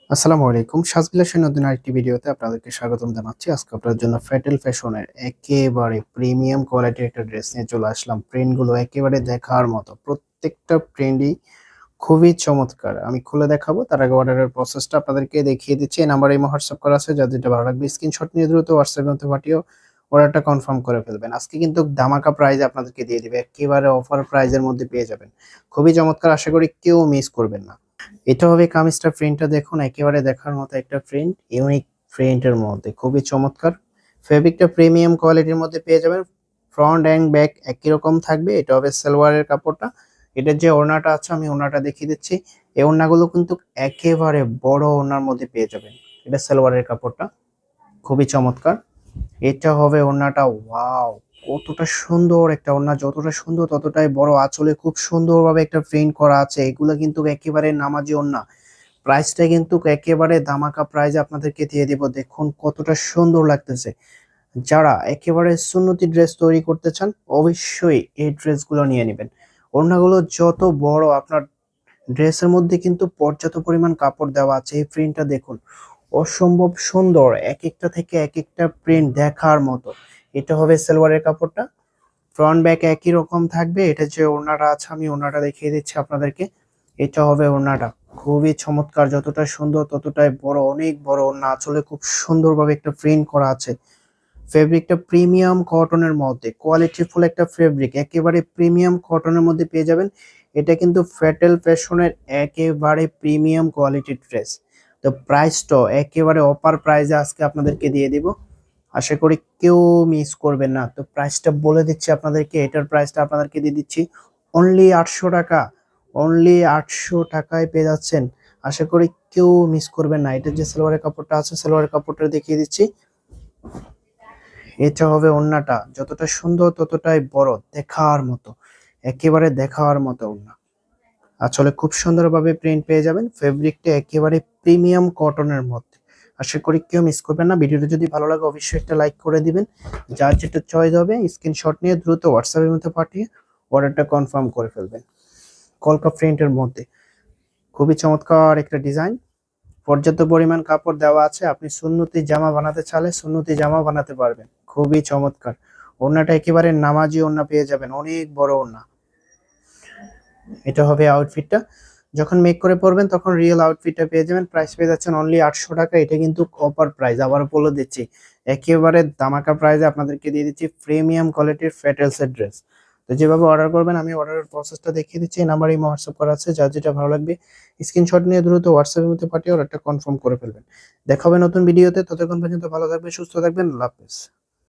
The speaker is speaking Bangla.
আসসালামু আলাইকুম। সাজবিলাসের নতুন আরেকটি ভিডিওতে আপনাদেরকে স্বাগতম জানাচ্ছি। আজকে আপনাদের জন্য ফ্যাটেল ফ্যাশনের একেবারে প্রিমিয়াম কোয়ালিটির একটা ড্রেস নিয়ে চলে আসলাম। প্রিন্টগুলো একেবারে দেখার মতো। প্রত্যেকটা প্রিন্টই খুবই চমৎকার। আমি খুলে দেখাবো। তার আগে অর্ডারের প্রসেসটা আপনাদেরকে দেখিয়ে দিচ্ছি। এই নাম্বারে ইমো হোয়াটসঅ্যাপ করা আছে। যার যেটা ভালো লাগবে স্ক্রিনশট নিয়ে দ্রুত হোয়াটসঅ্যাপের মধ্যে পাঠিয়েও অর্ডারটা কনফার্ম করে ফেলবেন। আজকে কিন্তু ধামাকা প্রাইজে আপনাদেরকে দিয়ে দিবে। একেবারে অফার প্রাইজের মধ্যে পেয়ে যাবেন। খুবই চমৎকার, আশা করি কেউ মিস করবেন না। এটা হবে কামিজটার প্রিন্টটা দেখুন, একেবারে দেখার মতো একটা প্রিন্ট, ইউনিক প্রিন্টের মধ্যে খুবই চমৎকার। ফেব্রিকটা প্রিমিয়াম কোয়ালিটির মধ্যে পেয়ে যাবেন। ফ্রন্ট এন্ড ব্যাক একই রকম থাকবে। এটা হবে সালোয়ারের কাপড়টা। এটার যে ওড়নাটা আছে আমি ওড়নাটা দেখিয়ে দিচ্ছি। এই ওড়নাগুলো কিন্তু একেবারে বড় ওড়নার মধ্যে পেয়ে যাবেন। এটা সালোয়ারের কাপড়টা খুবই চমৎকার। এটা হবে ওড়নাটা, ওয়াও! কতটা সুন্দর একটা ওড়না, যতটা সুন্দর ততটাই বড়। আঁচলে খুব সুন্দরভাবে একটা প্রিন্ট করা আছে। এগুলো কিন্তু একেবারে নামাজি ওড়না। প্রাইসটা কিন্তু একেবারে ধামাকা প্রাইজে আপনাদেরকে দিয়ে দিব। দেখুন কতটা সুন্দর লাগতেছে। যারা একেবারে সুন্নতি ড্রেস তৈরি করতে চান অবশ্যই এই ড্রেসগুলো নিয়ে নেবেন। ওড়নাগুলো যত বড় আপনার ড্রেসের মধ্যে কিন্তু পর্যাপ্ত পরিমাণ কাপড় দেওয়া আছে। এই প্রিন্টটা দেখুন, অসম্ভব সুন্দর। একেকটা থেকে একেকটা প্রিন্ট দেখার মতো। এটা হবে সালোয়ারের কাপড়টা। ফ্রন্ট ব্যাক একই রকম থাকবে। এটা যে ওড়নাটা আছে আমি ওড়নাটা দেখিয়ে দিচ্ছি আপনাদেরকে। এটা হবে ওড়নাটা। খুবই চমৎকার, যতটা সুন্দর ততটাই বড়, অনেক বড় ওড়না। আঁচলে খুব সুন্দরভাবে একটা প্রিন্ট করা আছে। ফেব্রিকটা প্রিমিয়াম কটনের মধ্যে, কোয়ালিটিফুল একটা ফেব্রিক, একেবারে প্রিমিয়াম কটনের মধ্যে পেয়ে যাবেন। এটা কিন্তু ফ্যাটেল ফ্যাশনের একেবারে প্রিমিয়াম কোয়ালিটির ড্রেস। তো প্রাইসটা একেবারে অফার প্রাইসে আজকে আপনাদেরকে দিয়ে দিব। আশা করি কেউ মিস করবেন না। তো প্রাইসটা বলে দিচ্ছি আপনাদেরকে। এটার প্রাইসটা আপনাদেরকে দিয়ে দিচ্ছি অনলি ৮০০ টাকা। অনলি ৮০০ টাকায় পেয়ে যাচ্ছেন। আশা করি কেউ মিস করবেন না। এটার যে সালোয়ারের কাপড়টা আছে সালোয়ারের কাপড়টা দেখিয়ে দিচ্ছি। এটা হবে ওড়নাটা, যতটা সুন্দর ততটাই বড়, দেখার মতো, একেবারে দেখার মতো ওড়না। আসলে খুব সুন্দরভাবে প্রিন্ট পেয়ে যাবেন। ফেব্রিকটা একেবারে প্রিমিয়াম কটনের মধ্যে। আশা করি কেউ মিস করবেন না। ভিডিওটা যদি ভালো লাগে অবশ্যই একটা লাইক করে দিবেন। যার যেটা চয়েস হবে স্ক্রিনশট নিয়ে দ্রুত হোয়াটসঅ্যাপের মধ্যে পাঠিয়ে অর্ডারটা কনফার্ম করে ফেলবেন। কলকা প্রিন্টের মধ্যে খুবই চমৎকার একটা ডিজাইন। পর্যাপ্ত পরিমাণ কাপড় দেওয়া আছে। আপনি সুন্নতি জামা বানাতে চাইলে সুন্নতি জামা বানাতে পারবেন। খুবই চমৎকার। ওড়নাটা একেবারে নামাজি ওড়না পেয়ে যাবেন, অনেক বড় ওড়না। এটা হবে আউটফিটটা। যখন মেক করে পরবেন তখন রিয়েল আউটফিটটা পেয়ে যাবেন। প্রাইস পেয়ে যাচ্ছেন অনলি ৮০০ টাকা। এটা কিন্তু অফার প্রাইস, আবার বলে দিচ্ছি। একেবারে ধামাকা প্রাইসে আপনাদেরকে দিয়ে দিচ্ছি প্রিমিয়াম কোয়ালিটির ফ্যাটেলস এর ড্রেস। তো যেভাবে অর্ডার করবেন আমি অর্ডারের প্রসেসটা দেখিয়ে দিচ্ছি। এই নাম্বারে হোয়াটসঅ্যাপ করা আছে। যার যেটা ভালো লাগবে স্ক্রিনশট নিয়ে দ্রুত হোয়াটসঅ্যাপের মধ্যে পাঠিয়ে অর্ডারটা কনফার্ম করে ফেলবেন। দেখা হবে নতুন ভিডিওতে। ততক্ষণ পর্যন্ত ভালো থাকবেন, সুস্থ থাকবেন। আল্লাহ হাফেজ।